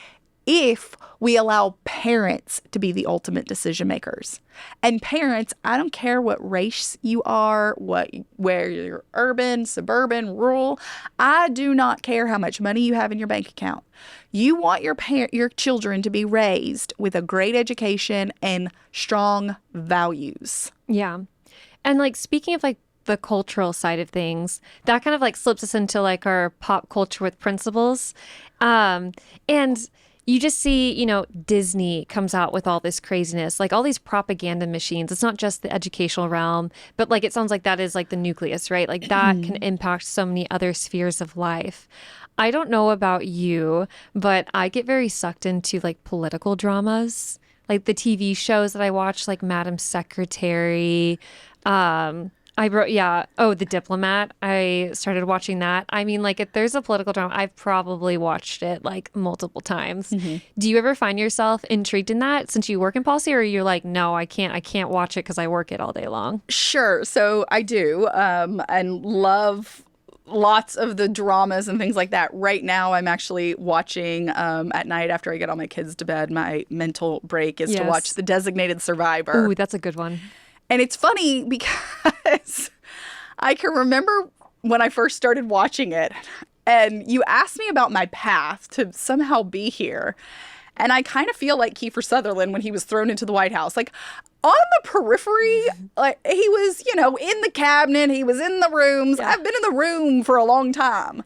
if we allow parents to be the ultimate decision makers. And parents, I don't care what race you are, where you're urban, suburban, rural. I do not care how much money you have in your bank account. You want your children to be raised with a great education and strong values. Yeah. And like speaking of like the cultural side of things, that kind of like slips us into like our pop culture with principles. And you just see, Disney comes out with all this craziness, like all these propaganda machines. It's not just the educational realm, but like it sounds like that is like the nucleus, right? Like that can impact so many other spheres of life. I don't know about you, but I get very sucked into like political dramas, like the TV shows that I watch, like Madam Secretary. The Diplomat. I started watching that. I mean, like, if there's a political drama, I've probably watched it like multiple times. Mm-hmm. Do you ever find yourself intrigued in that since you work in policy, or you're like, no, I can't watch it because I work it all day long? Sure. So I do, and love lots of the dramas and things like that. Right now, I'm actually watching at night after I get all my kids to bed. My mental break is to watch The Designated Survivor. Ooh, that's a good one. And it's funny because I can remember when I first started watching it, and you asked me about my path to somehow be here. And I kind of feel like Kiefer Sutherland when he was thrown into the White House. Like, on the periphery, like he was, in the cabinet, he was in the rooms. Yeah. I've been in the room for a long time.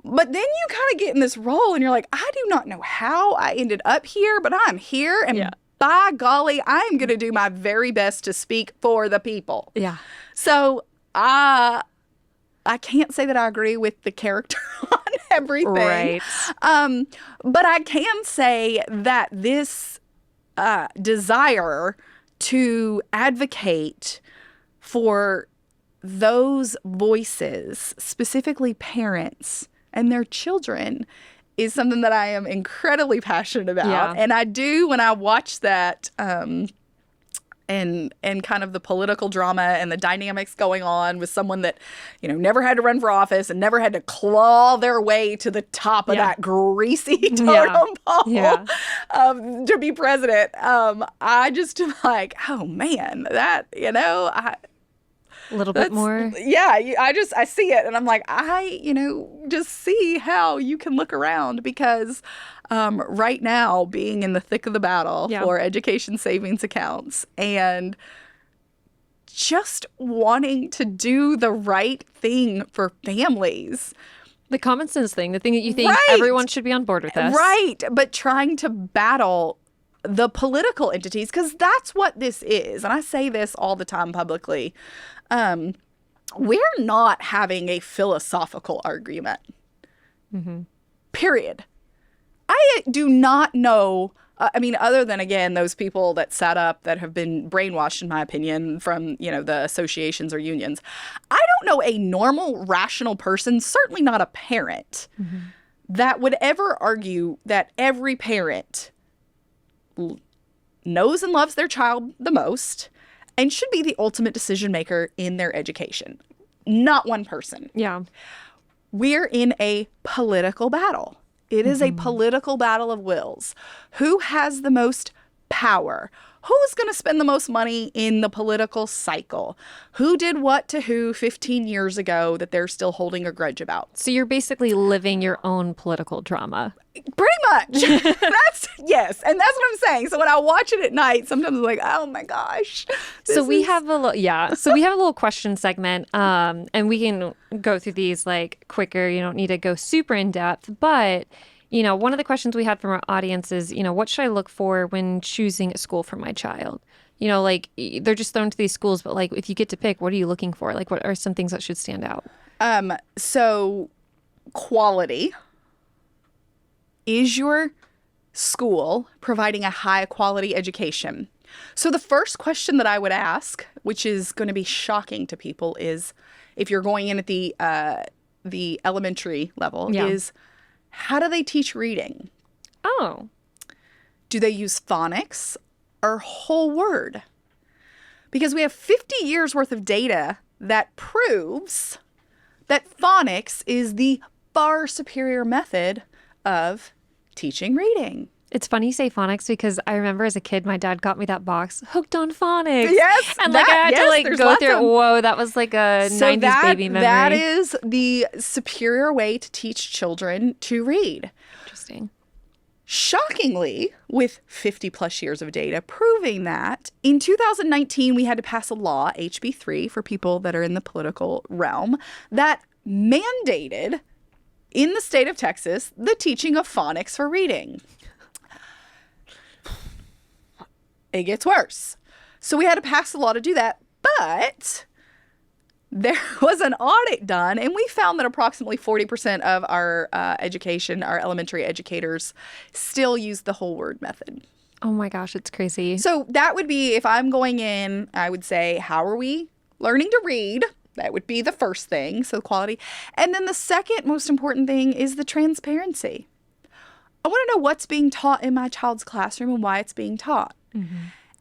But then you kind of get in this role and you're like, I do not know how I ended up here, but I'm here. And by golly, I'm going to do my very best to speak for the people. Yeah. So I can't say that I agree with the character on everything. Right. But I can say that this desire to advocate for those voices, specifically parents and their children, is something that I am incredibly passionate about. Yeah. And I do, when I watch that and kind of the political drama and the dynamics going on with someone that, never had to run for office and never had to claw their way to the top of that greasy totem pole to be president. I just am like, oh man, that, A little bit more. Yeah, I see it and I'm like, just see how you can look around because right now being in the thick of the battle for education savings accounts and just wanting to do the right thing for families. The common sense thing, the thing that you think everyone should be on board with this. Right, but trying to battle the political entities, because that's what this is. And I say this all the time publicly. We're not having a philosophical argument. Period. I do not know. Other than, again, those people that sat up that have been brainwashed, in my opinion, from, the associations or unions. I don't know a normal, rational person, certainly not a parent, that would ever argue that every parent knows and loves their child the most and should be the ultimate decision maker in their education. Not one person. Yeah. We're in a political battle. It is a political battle of wills. Who has the most power? Who's going to spend the most money in the political cycle? Who did what to who 15 years ago that they're still holding a grudge about? So you're basically living your own political drama. Pretty much. Yes. And that's what I'm saying. So when I watch it at night, sometimes I'm like, oh my gosh. So we have a little question segment, and we can go through these like quicker. You don't need to go super in depth, but one of the questions we had from our audience is, what should I look for when choosing a school for my child? Like they're just thrown to these schools, but like if you get to pick, what are you looking for? Like what are some things that should stand out? So quality. Is your school providing a high quality education? So the first question that I would ask, which is going to be shocking to people, is if you're going in at the elementary level, is how do they teach reading? Oh. Do they use phonics or whole word? Because we have 50 years worth of data that proves that phonics is the far superior method of teaching reading. It's funny you say phonics because I remember as a kid, my dad got me that box, Hooked on Phonics. Yes. And I had to go through it. Whoa, that was like a 90s baby memory. That is the superior way to teach children to read. Interesting. Shockingly, with 50 plus years of data proving that, in 2019, we had to pass a law, HB 3, for people that are in the political realm, that mandated in the state of Texas the teaching of phonics for reading. It gets worse. So we had to pass a law to do that, but there was an audit done, and we found that approximately 40% of our our elementary educators still use the whole word method. Oh my gosh, it's crazy. So that would be, if I'm going in, I would say, how are we learning to read? That would be the first thing, so quality. And then the second most important thing is the transparency. I want to know what's being taught in my child's classroom and why it's being taught.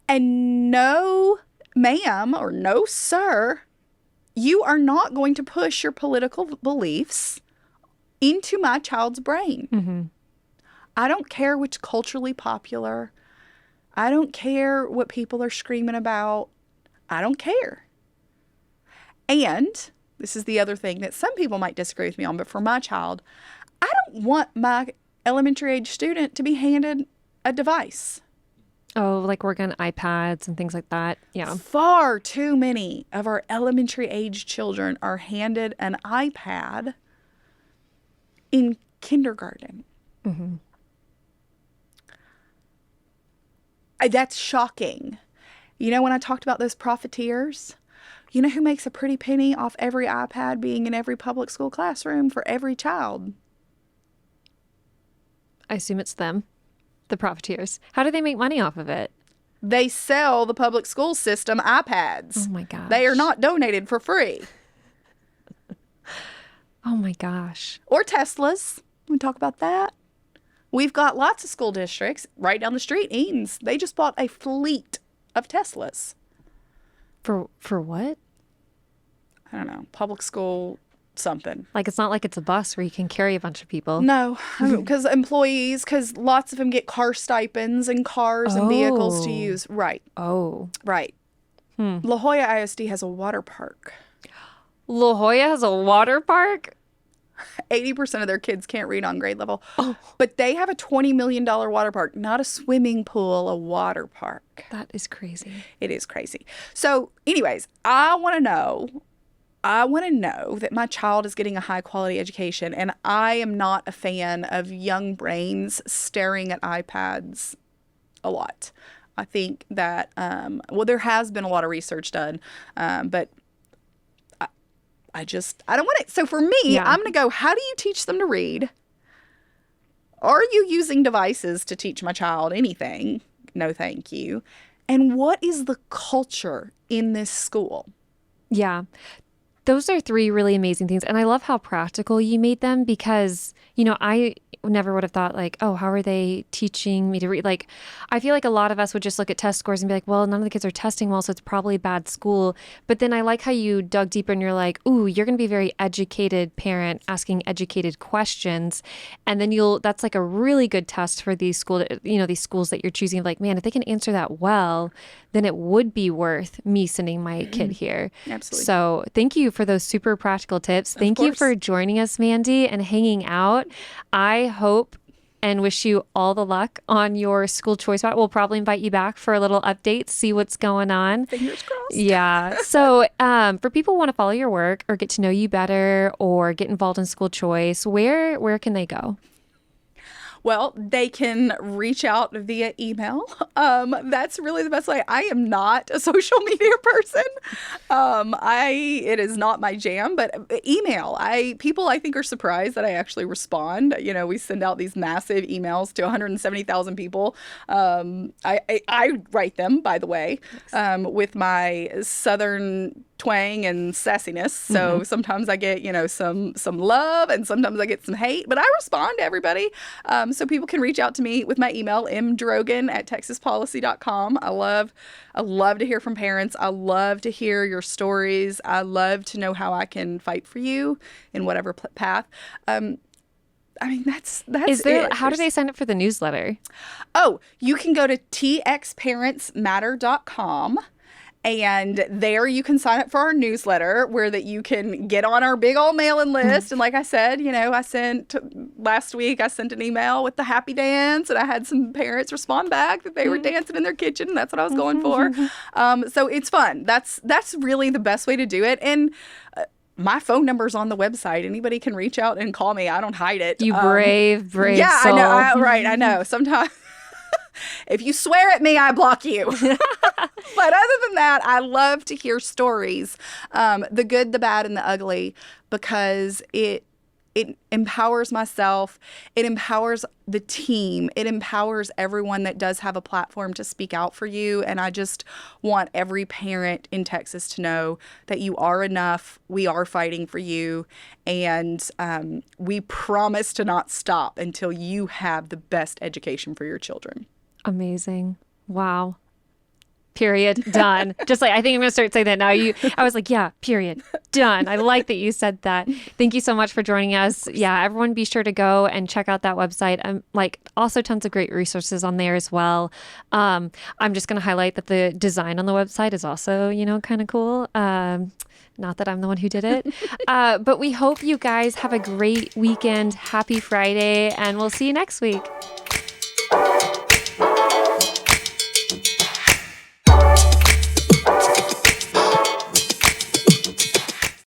And no, ma'am, or no, sir, you are not going to push your political beliefs into my child's brain. I don't care what's culturally popular. I don't care what people are screaming about. I don't care. And this is the other thing that some people might disagree with me on, but for my child, I don't want my elementary age student to be handed a device. Oh, like work on iPads and things like that. Yeah. Far too many of our elementary age children are handed an iPad in kindergarten. That's shocking. When I talked about those profiteers, you know who makes a pretty penny off every iPad being in every public school classroom for every child? I assume it's them. The profiteers. How do they make money off of it? They sell the public school system iPads. Oh my gosh. They are not donated for free. Oh my gosh. Or Teslas. We talk about that. We've got lots of school districts right down the street. Eaton's. They just bought a fleet of Teslas. For what? I don't know. Public school something. Like it's not like it's a bus where you can carry a bunch of people. No, because because lots of them get car stipends and cars and vehicles to use. Right. Oh. Right. La Jolla ISD has a water park. La Jolla has a water park? 80% of their kids can't read on grade level. Oh, But they have a $20 million water park, not a swimming pool, a water park. that is crazy. It is crazy. So, anyways, I want to know that my child is getting a high quality education, and I am not a fan of young brains staring at iPads a lot. I think that, there has been a lot of research done, but I don't want it. So for me, Yeah. I'm going to go, how do you teach them to read? Are you using devices to teach my child anything? No, thank you. And what is the culture in this school? Yeah. Those are three really amazing things. And I love how practical you made them because, I never would have thought like, oh, how are they teaching me to read? Like, I feel like a lot of us would just look at test scores and be like, well, none of the kids are testing well, so it's probably bad school. But then I like how you dug deeper and you're like, ooh, you're going to be a very educated parent asking educated questions. And then that's like a really good test for these these schools that you're choosing. Like, man, if they can answer that well, then it would be worth me sending my kid here. Absolutely. So thank you for those super practical tips. Thank you for joining us, Mandy, and hanging out. I hope and wish you all the luck on your school choice route. We'll probably invite you back for a little update, see what's going on. Fingers crossed. Yeah. So for people who want to follow your work or get to know you better or get involved in school choice, where can they go? Well, they can reach out via email. That's really the best way. I am not a social media person. It is not my jam, but email. People I think are surprised that I actually respond. We send out these massive emails to 170,000 people. I write them, by the way, with my Southern twang and sassiness. So sometimes I get, some love and sometimes I get some hate, but I respond to everybody. So people can reach out to me with my email, mdrogin@texaspolicy.com. I love to hear from parents. I love to hear your stories. I love to know how I can fight for you in whatever path. That's it. How do they sign up for the newsletter? Oh, you can go to txparentsmatter.com. And there you can sign up for our newsletter where that you can get on our big old mailing list. And like I said, last week I sent an email with the happy dance and I had some parents respond back that they were dancing in their kitchen. And that's what I was going for. So it's fun. That's really the best way to do it. And my phone number's on the website. Anybody can reach out and call me. I don't hide it. You brave yeah, soul. I know. Right. I know. Sometimes if you swear at me, I block you. But other than that, I love to hear stories, the good, the bad, and the ugly, because it empowers myself. It empowers the team. It empowers everyone that does have a platform to speak out for you. And I just want every parent in Texas to know that you are enough. We are fighting for you. And we promise to not stop until you have the best education for your children. Amazing. Wow. Period. Done. Just like, I think I'm going to start saying that now. I was like, yeah, period. Done. I like that you said that. Thank you so much for joining us. Yeah, everyone be sure to go and check out that website. Also tons of great resources on there as well. I'm just going to highlight that the design on the website is also, kind of cool. Not that I'm the one who did it. But we hope you guys have a great weekend. Happy Friday, and we'll see you next week.